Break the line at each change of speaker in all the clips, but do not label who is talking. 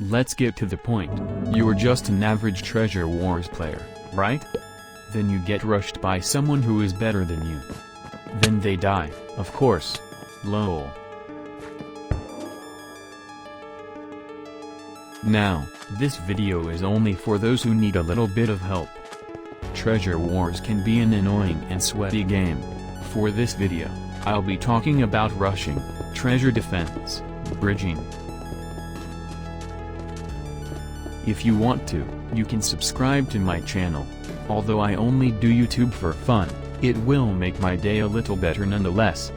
Let's get to the point. You're just an average Treasure Wars player, right? Then you get rushed by someone who is better than you. Then they die, of course. Lol. Now, this video is only for those who need a little bit of help. Treasure Wars can be an annoying and sweaty game. For this video, I'll be talking about rushing, treasure defense, bridging. If you want to, you can subscribe to my channel. Although I only do YouTube for fun, it will make my day a little better nonetheless.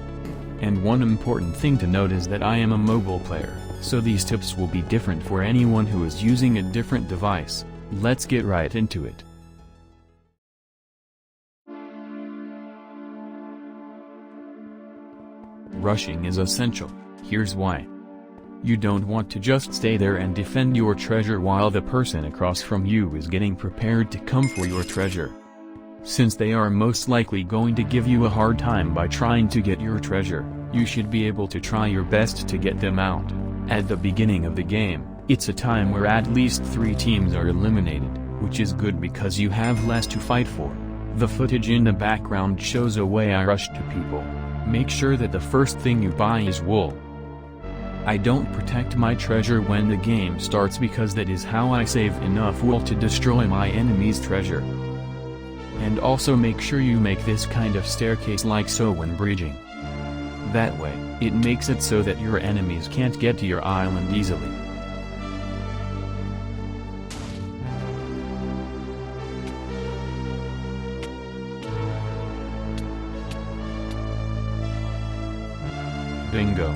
And one important thing to note is that I am a mobile player, so these tips will be different for anyone who is using a different device. Let's get right into it. Rushing is essential. Here's why. You don't want to just stay there and defend your treasure while the person across from you is getting prepared to come for your treasure. Since they are most likely going to give you a hard time by trying to get your treasure, you should be able to try your best to get them out. At the beginning of the game, it's a time where at least 3 teams are eliminated, which is good because you have less to fight for. The footage in the background shows a way I rush to people. Make sure that the first thing you buy is wool. I don't protect my treasure when the game starts because that is how I save enough wool to destroy my enemy's treasure. And also make sure you make this kind of staircase like so when bridging. That way, it makes it so that your enemies can't get to your island easily. Bingo.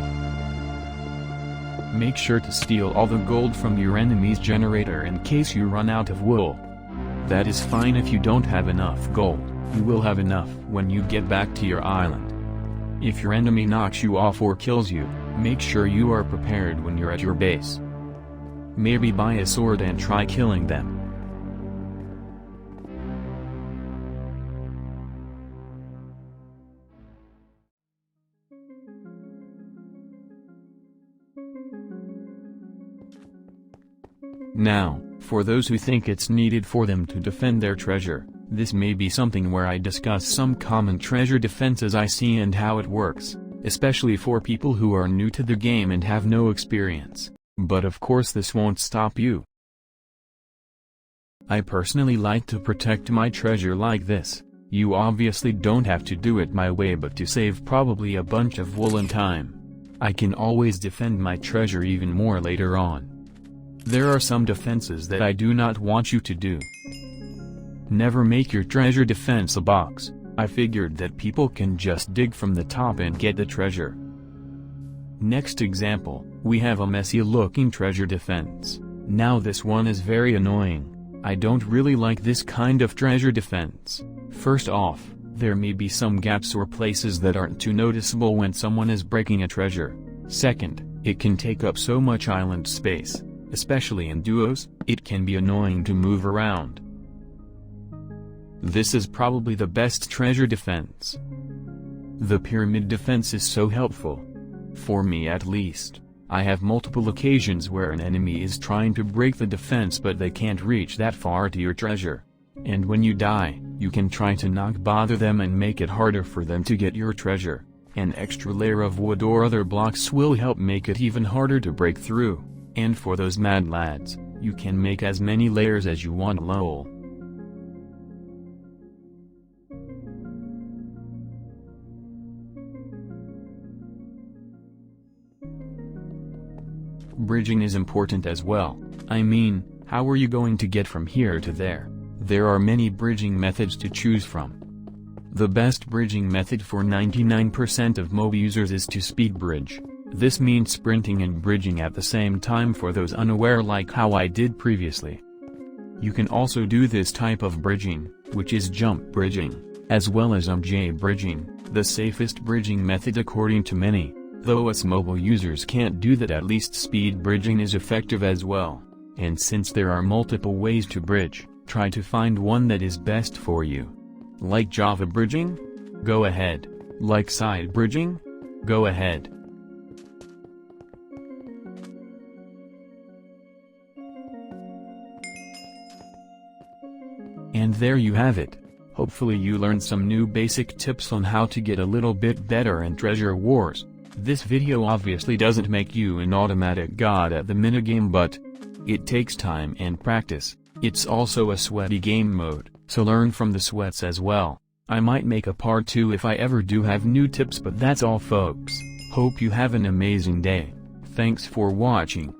Make sure to steal all the gold from your enemy's generator in case you run out of wool. That is fine if you don't have enough gold, you will have enough when you get back to your island. If your enemy knocks you off or kills you, make sure you are prepared when you're at your base. Maybe buy a sword and try killing them. Now, for those who think it's needed for them to defend their treasure, this may be something where I discuss some common treasure defenses I see and how it works, especially for people who are new to the game and have no experience. But of course this won't stop you. I personally like to protect my treasure like this. You obviously don't have to do it my way, but to save probably a bunch of wool and time, I can always defend my treasure even more later on. There are some defenses that I do not want you to do. Never make your treasure defense a box. I figured that people can just dig from the top and get the treasure. Next example, we have a messy looking treasure defense. Now this one is very annoying. I don't really like this kind of treasure defense. First off, there may be some gaps or places that aren't too noticeable when someone is breaking a treasure. Second, it can take up so much island space. Especially in duos, it can be annoying to move around. This is probably the best treasure defense. The pyramid defense is so helpful. For me at least, I have multiple occasions where an enemy is trying to break the defense but they can't reach that far to your treasure. And when you die, you can try to not bother them and make it harder for them to get your treasure. An extra layer of wood or other blocks will help make it even harder to break through. And for those mad lads, you can make as many layers as you want. Lol. Bridging is important as well. I mean, how are you going to get from here to there? There are many bridging methods to choose from. The best bridging method for 99% of mobile users is to speed bridge. This means sprinting and bridging at the same time for those unaware, like how I did previously. You can also do this type of bridging, which is jump bridging, as well as MJ bridging, the safest bridging method according to many. Though us mobile users can't do that, at least speed bridging is effective as well. And since there are multiple ways to bridge, try to find one that is best for you. Like Java bridging? Go ahead. Like side bridging? Go ahead. And there you have it. Hopefully you learned some new basic tips on how to get a little bit better in Treasure Wars. This video obviously doesn't make you an automatic god at the minigame, but it takes time and practice. It's also a sweaty game mode, so learn from the sweats as well. I might make a part 2 if I ever do have new tips, but that's all folks. Hope you have an amazing day. Thanks for watching.